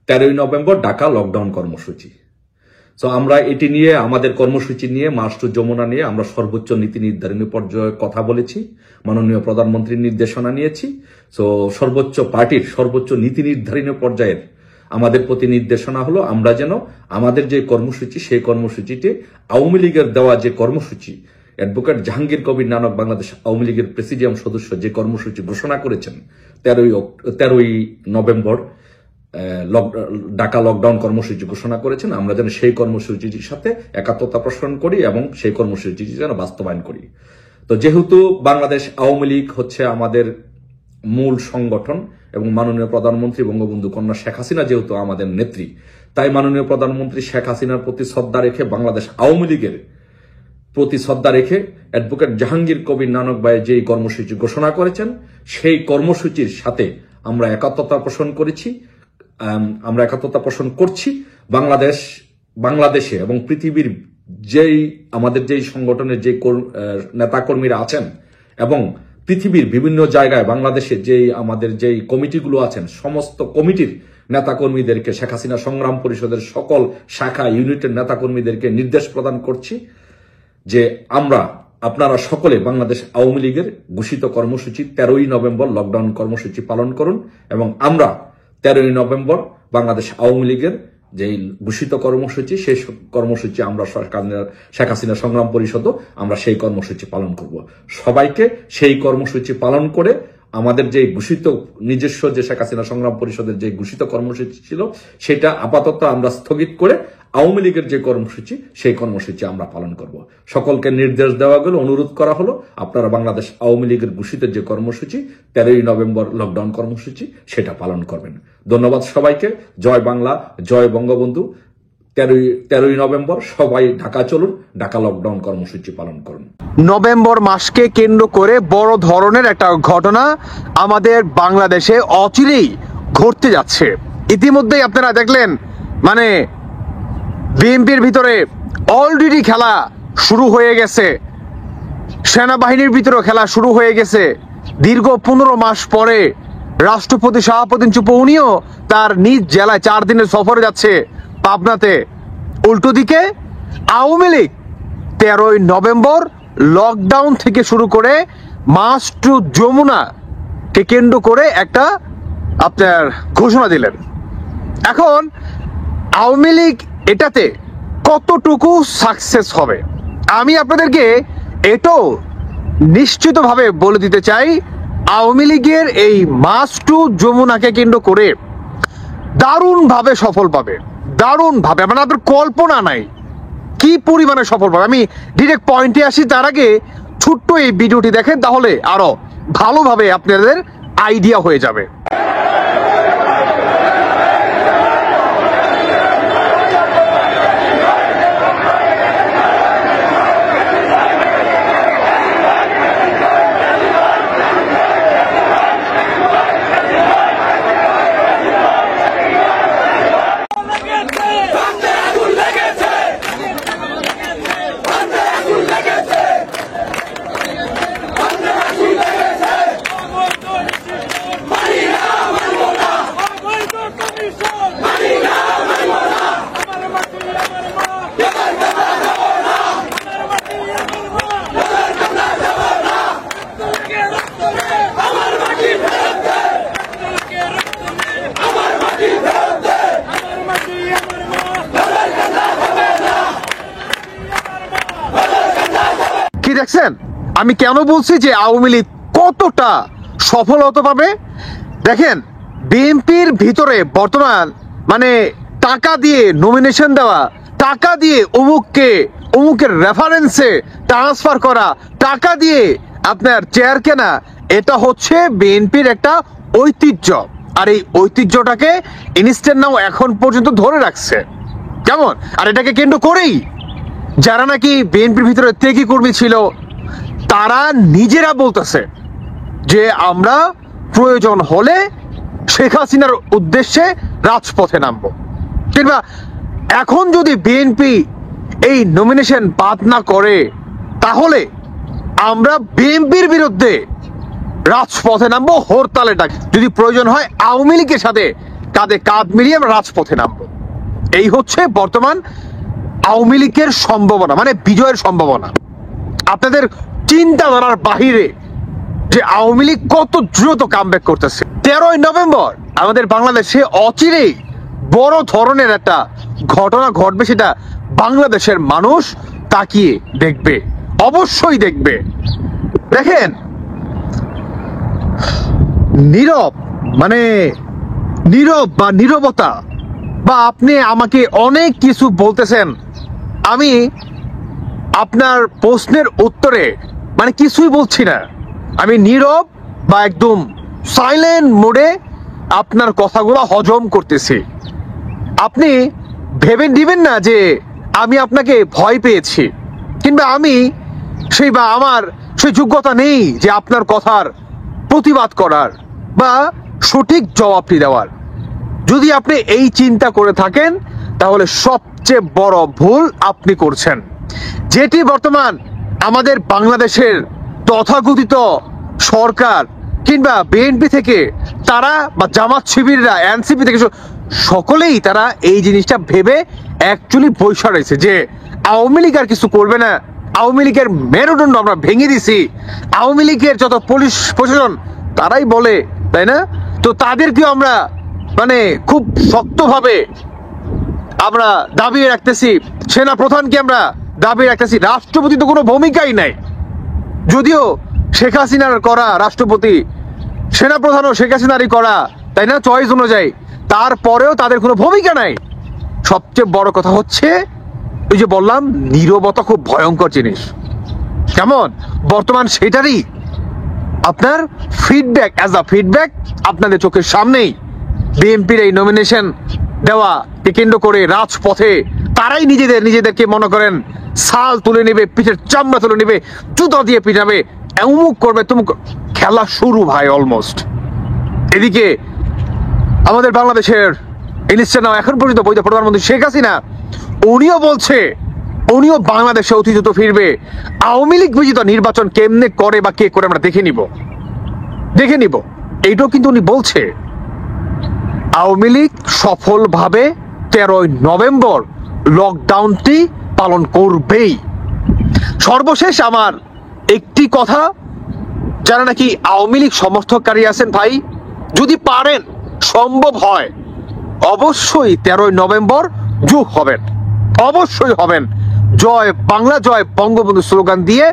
13ই November Dhaka lockdown কর্মসূচি। তো আমরা এটি নিয়ে আমাদের কর্মসূচি নিয়ে মার্চ টু যমুনা নিয়ে আমরা সর্বোচ্চ নীতি নির্ধারণী পর্যায়ে কথা বলেছি, মাননীয় প্রধানমন্ত্রীর নির্দেশনা নিয়েছি। তো সর্বোচ্চ পার্টির সর্বোচ্চ নীতি নির্ধারণী পর্যায়ের আমাদের প্রতি নির্দেশনা হলো আমরা যেন আমাদের যে কর্মসূচি সেই কর্মসূচিটি আওয়ামী লীগের দেওয়া যে কর্মসূচি, অ্যাডভোকেট জাহাঙ্গীর কবির নানক বাংলাদেশ আওয়ামী লীগের প্রেসিডিয়াম সদস্য যে কর্মসূচি ঘোষণা করেছেন 13ই নভেম্বর ঢাকা লকডাউন কর্মসূচি ঘোষণা করেছেন, আমরা যেন সেই কর্মসূচিটির সাথে একাত্মতা পোষণ করি এবং সেই কর্মসূচিটি যেন বাস্তবায়ন করি। তো যেহেতু বাংলাদেশ আওয়ামী লীগ হচ্ছে আমাদের মূল সংগঠন এবং মাননীয় প্রধানমন্ত্রী বঙ্গবন্ধু কন্যা শেখ হাসিনা যেহেতু আমাদের নেত্রী, তাই মাননীয় প্রধানমন্ত্রী শেখ হাসিনার প্রতি শ্রদ্ধা রেখে বাংলাদেশ আওয়ামী লীগের প্রতি শ্রদ্ধা রেখে অ্যাডভোকেট জাহাঙ্গীর কবির নানক ভাই যেই কর্মসূচি ঘোষণা করেছেন সেই কর্মসূচির সাথে আমরা একাত্মতা পোষণ করেছি, আমরা একাত্মতা পোষণ করছি। বাংলাদেশে এবং পৃথিবীর আমাদের যেই সংগঠনের যে নেতাকর্মীরা আছেন এবং পৃথিবীর বিভিন্ন জায়গায় বাংলাদেশে আমাদের যেই কমিটিগুলো আছেন সমস্ত কমিটির নেতাকর্মীদেরকে, শেখ হাসিনা সংগ্রাম পরিষদের সকল শাখা ইউনিটের নেতাকর্মীদেরকে নির্দেশ প্রদান করছি যে আপনারা সকলে বাংলাদেশ আওয়ামী লীগের ঘোষিত কর্মসূচি 13ই নভেম্বর লকডাউন কর্মসূচি পালন করুন এবং আমরা 13ই নভেম্বর বাংলাদেশ আওয়ামী লীগের যে ঘোষিত কর্মসূচি সেই কর্মসূচি আমরা শেখ হাসিনা সংগ্রাম পরিষদও আমরা সেই কর্মসূচি পালন করব। সবাইকে সেই কর্মসূচি পালন করে আমাদের যে ঘোষিত নিজস্ব যে শেখ হাসিনা সংগ্রাম পরিষদের যে ঘোষিত কর্মসূচি ছিল সেটা আপাতত আমরা স্থগিত করে আওয়ামী লীগের যে কর্মসূচি সেই কর্মসূচি আমরা পালন করব। সকলকে নির্দেশ দেওয়া গেল, অনুরোধ করা হলো আপনারা বাংলাদেশ আওয়ামী লীগের ঘোষিত যে কর্মসূচি 13ই নভেম্বর লকডাউন কর্মসূচি সেটা পালন করবেন। ধন্যবাদ সবাইকে। জয় বাংলা, জয় বঙ্গবন্ধু। 13ই নভেম্বর সবাই ঢাকা চলুন, ঢাকা লকডাউন কর্মসূচি পালন করুন। নভেম্বর মাসকে কেন্দ্র করে বড় ধরনের একটা ঘটনা আমাদের বাংলাদেশে অচিরেই ঘটতে যাচ্ছে। ইতিমধ্যেই আপনারা দেখলেন মানে বিএনপির ভিতরে অলরেডি খেলা শুরু হয়ে গেছে, সেনাবাহিনীর ভিতরে খেলা শুরু হয়ে গেছে। দীর্ঘ 15 মাস পরে রাষ্ট্রপতি শাহাবুদ্দিন চুপ্পু উনিও তার নিজ জেলায় 4 দিনের সফরে যাচ্ছে পাবনাতে। উল্টো দিকে আওয়ামী লীগ 13ই নভেম্বর লকডাউন থেকে শুরু করে মার্চ টু যমুনা কে কেন্দ্র করে একটা আপনার ঘোষণা দিলেন। এখন আওয়ামী লীগ এটাতে কতটুকু সাকসেস হবে আমি আপনাদেরকে এটাও নিশ্চিতভাবে বলে দিতে চাই। আওয়ামী লীগের এই মার্চ টু যমুনাকে কেন্দ্র করে দারুণভাবে সফল পাবে, দারুণভাবে, মানে আপনার কল্পনা নাই কি পরিমাণে সফল পাবে। আমি ডিরেক্ট পয়েন্টে আসি, তার আগে ছোট্ট এই ভিডিওটি দেখেন, তাহলে আরো ভালোভাবে আপনাদের আইডিয়া হয়ে যাবে। দেখছেন আমি কেন বলছি যে আওয়ামী লীগ কতটা সফল হতে পারবে। দেখেন বিএনপির ভিতরে বর্তমান মানে টাকা দিয়ে নমিনেশন দেওয়া, টাকা দিয়ে অমুকের রেফারেন্সে ট্রান্সফার করা, টাকা দিয়ে আপনার চেয়ার কেনা, এটা হচ্ছে বিএনপির একটা ঐতিহ্য। আর এই ঐতিহ্যটাকে ইনস্ট্যান্ট নাও এখন পর্যন্ত ধরে রাখছে। কেমন? আর এটাকে কেন্দ্র করেই যারা নাকি বিএনপির ভিতরে ত্যাগী কর্মী ছিল তারা নিজেরা বলতেছে যে আমরা প্রয়োজন হলে শেখ হাসিনার উদ্দেশ্যে রাজপথে নামবো। কিংবা এখন যদি বিএনপি এই নমিনেশন বাদ না করে তাহলে আমরা বিএনপির বিরুদ্ধে রাজপথে নামবো, হরতালে ডাক, যদি প্রয়োজন হয় আওয়ামী লীগের সাথে কাঁধে কাঁধ মিলিয়ে আমরা রাজপথে নামবো। এই হচ্ছে বর্তমান আওয়ামী লীগের সম্ভাবনা, মানে বিজয়ের সম্ভাবনা। আপনাদের চিন্তাধারার বাহিরে যে আওয়ামী লীগ কত দ্রুত কামব্যাক করতেছে। 13ই নভেম্বর আমাদের বাংলাদেশে অচিরেই বড় ধরনের একটা ঘটনা ঘটবে, সেটা বাংলাদেশের মানুষ তাকিয়ে দেখবে, অবশ্যই দেখবে। দেখেন, নীরব বা নীরবতা, বা আপনি আমাকে অনেক কিছু বলতেছেন, আমি আপনার প্রশ্নের উত্তরে মানে কিছুই বলছি না। আমি নীরব বা একদম সাইলেন্ট মোডে আপনার কথাগুলো হজম করতেছি। আপনি ভেবে দিবেন না যে আমি আপনাকে ভয় পেয়েছি, কিংবা আমি আমার সেই যোগ্যতা নেই যে আপনার কথার প্রতিবাদ করার বা সঠিক জবাবটি দেওয়ার। যদি আপনি এই চিন্তা করে থাকেন তাহলে সবচেয়ে বড় ভুল আপনি করছেন। যেটি বর্তমান আমাদের বাংলাদেশের তথাকথিত সরকার কিংবা বিএনপি থেকে তারা, বা জামাত শিবিররা, এনসিপি থেকে সকলেই তারা এই জিনিসটা ভেবে অ্যাকচুয়ালি বৈশা রয়েছে যে আওয়ামী লীগ আর কিছু করবে না, আওয়ামী লীগের মেরুদণ্ড আমরা ভেঙে দিছি, আওয়ামী লীগের যত পুলিশ প্রশাসন তারাই বলে, তাই না? তো তাদেরকেও আমরা মানে খুব শক্তভাবে আমরা দাবিয়ে রাখতেছি, সেনা প্রধানকে আমরা দাবিয়ে রাখতেছি। রাষ্ট্রপতি তো কোনো ভূমিকাই নাই, যদিও শেখ হাসিনার করা রাষ্ট্রপতি, সেনা প্রধানও শেখ হাসিনারই করা, তাই না, চয়েস অনুযায়ী, তারপরেও তাদের কোনো ভূমিকা নাই। সবচেয়ে বড় কথা হচ্ছে ওই যে বললাম, নীরবতা খুব ভয়ঙ্কর জিনিস। কেমন বর্তমান সেটারই আপনার ফিডব্যাক, অ্যাজ আ ফিডব্যাক আপনাদের চোখের সামনেই বিএনপির এই নমিনেশন দেওয়াকে কেন্দ্র করে রাজপথে তারাই নিজেদেরকে মনে করেন সাল তুলে নেবে, পিঠের চামড়া তুলে নেবে, জুতা দিয়ে পিটাবে, অমুক করবে, তুমুক। খেলা শুরু ভাই অলমোস্ট। এদিকে আমাদের বাংলাদেশের এখন পর্যন্ত বৈধ প্রধানমন্ত্রী শেখ হাসিনা, উনিও বলছে উনিও বাংলাদেশে অতি দ্রুত ফিরবে। আওয়ামী লীগ বিজিত নির্বাচন কেমনে করে বা কে করে আমরা দেখে নিব, এইটাও কিন্তু উনি বলছে। আওয়ামী লীগ সফলভাবে 13ই নভেম্বর লকডাউনটি পালন করবেই। সর্বশেষ আমার একটি কথা, যারা নাকি আওয়ামী লীগ সমর্থককারী আছেন ভাই, যদি পারেন, সম্ভব হয়, অবশ্যই 13ই নভেম্বর যোগ হবেন, অবশ্যই হবেন। জয় বাংলা, জয় বঙ্গবন্ধু স্লোগান দিয়ে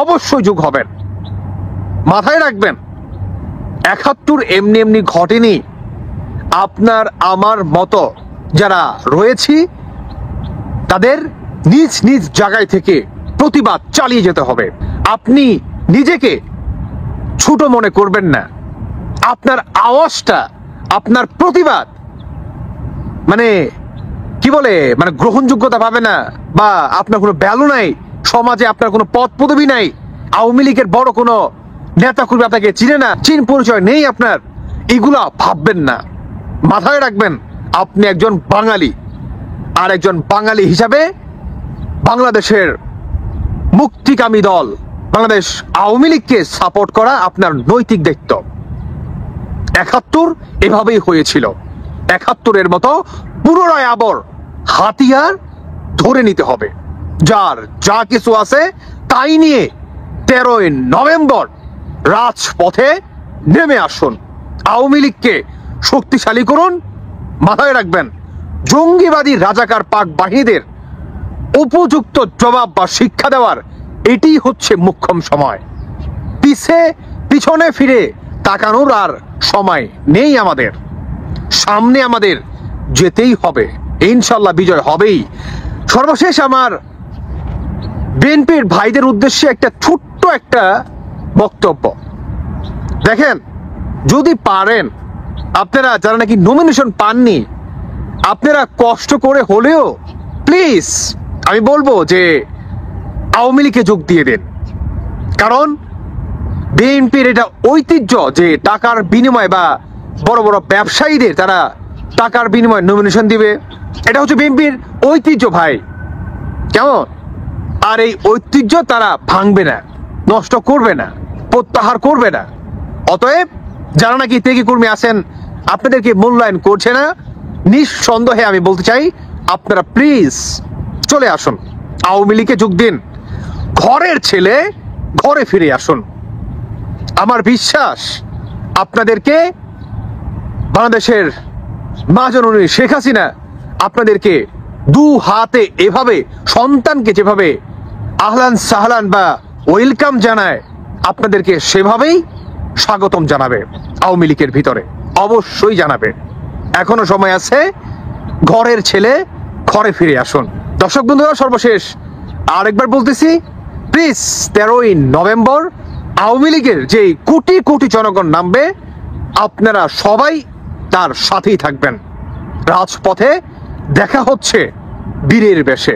অবশ্যই যোগ হবেন। মাথায় রাখবেন, 71 এমনি ঘটেনি। আপনার আমার মতো যারা রয়েছি তাদের নিজ নিজ জায়গায় থেকে প্রতিবাদ চালিয়ে যেতে হবে। আপনি নিজেকে ছোট মনে করবেন না। আপনার আওয়াজটা, আপনার প্রতিবাদ মানে কি বলে, মানে গ্রহণযোগ্যতা পাবে না, বা আপনার কোনো ভ্যালু নাই সমাজে, আপনার কোনো পদ পদবি নাই, আওয়ামী লীগের বড় কোনো নেতা কর্মী আপনাকে চিনে না, চিন পরিচয় নেই আপনার, এগুলা ভাববেন না। মাথায় রাখবেন, আপনি একজন বাঙালি, আর একজন বাঙালি হিসাবে বাংলাদেশের মুক্তিকামী দল বাংলাদেশ আওয়ামী লীগকে সাপোর্ট করা আপনার নৈতিক দায়িত্ব। 71 এভাবেই হয়েছিল। 71-এর মতো পুনরায় আবার হাতিয়ার ধরে নিতে হবে। যার যা কিছু আছে তাই নিয়ে 13ই নভেম্বর রাজপথে নেমে আসুন, আওয়ামী লীগকে শক্তিশালী করুন। মাথায় রাখবেন, জঙ্গিবাদী রাজাকার পাক বাহিনীদের উপযুক্ত জবাব বা শিক্ষা দেওয়ার এটি হচ্ছে মোক্ষম সময়। পিছনে ফিরে তাকানোর আর সময় নেই আমাদের, সামনে আমাদের যেতেই হবে, ইনশাল্লাহ বিজয় হবেই। সর্বশেষ আমার বিএনপির ভাইদের উদ্দেশ্যে একটা ছোট্ট একটা বক্তব্য। দেখেন, যদি পারেন, আপনারা যারা নাকি নমিনেশন পাননি, আপনারা কষ্ট করে হলেও প্লিজ আমি বলবো যে আওয়ামী লীগে যোগ দিয়ে দেন। কারণ বিএনপির এটা ঐতিহ্য যে টাকার বিনিময়ে বা বড় বড় ব্যবসায়ীদের তারা টাকার বিনিময়ে নমিনেশন দিবে, এটা হচ্ছে বিএনপির ঐতিহ্য ভাই। কেমন? আর এই ঐতিহ্য তারা ভাঙবে না, নষ্ট করবে না, প্রত্যাহার করবে না। অতএব যারা নাকি ত্যাগী কর্মী আছেন, আপনাদেরকে মূল্যায়ন করছে না, নিঃসন্দেহে আমি বলতে চাই আপনারা প্লিজ চলে আসুন, আওয়ামী লীগে যোগ দিন। ঘরের ছেলে ঘরে ফিরে আসুন। আমার বিশ্বাস আপনাদেরকে বাংলাদেশের মা জননী শেখ হাসিনা আপনাদেরকে দু হাতে এভাবে সন্তানকে যেভাবে আহলান সাহলান বা ওয়েলকাম জানায়, আপনাদেরকে সেভাবেই স্বাগতম জানাবে আওয়ামী লীগের ভিতরে, অবশ্যই জানাবে। এখনো সময় আছে, ঘরের ছেলে ঘরে ফিরে আসুন। দর্শক বন্ধুরা, সর্বশেষ আরেকবার বলতেছি, প্লিজ 13ই নভেম্বর আওয়ামী লীগের যে কোটি কোটি জনগণ নামবে, আপনারা সবাই তার সাথেই থাকবেন। রাজপথে দেখা হচ্ছে বীরের বেশে।